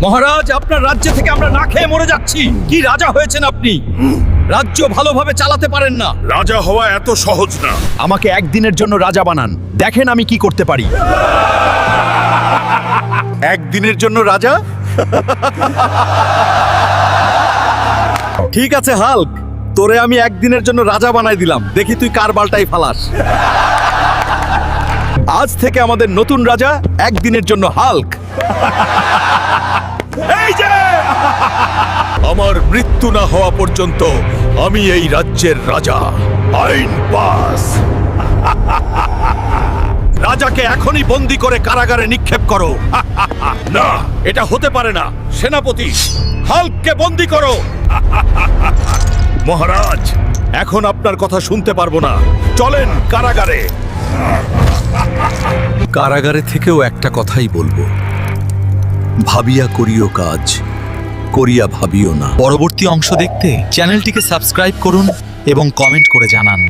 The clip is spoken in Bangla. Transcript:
মহারাজ, আপনার রাজ্য থেকে আমরা না খেয়ে মরে যাচ্ছি। কি রাজা হয়েছেন আপনি? রাজ্য ভালোভাবে চালাতে পারেন না। রাজা হওয়া এত সহজ না। আমাকে একদিনের জন্য রাজা বানান, দেখেন আমি কি করতে পারি। একদিনের জন্য রাজা? ঠিক আছে হাল্ক, তোরে আমি একদিনের জন্য রাজা বানাই দিলাম, দেখি তুই কার বালটাই ফালাস। আজ থেকে আমাদের নতুন রাজা একদিনের জন্য হাল্ক। এই যে আমার মৃত্যু না হওয়া পর্যন্ত আমি এই রাজ্যের রাজা। আইন পাস। রাজাকে এখনই বন্দি করে কারাগারে নিক্ষেপ করো। না, এটা হতে পারে না। সেনাপতি, হাল্ককে বন্দি করো। মহারাজ, এখন আপনার কথা শুনতে পারবো না, চলেন কারাগারে। কারাগারে থেকেও একটা কথাই বলবো, ভাবিয়া করিও কাজ, করিয়া ভাবিও না। পরবর্তী অংশ দেখতে চ্যানেলটিকে সাবস্ক্রাইব করুন এবং কমেন্ট করে জানান।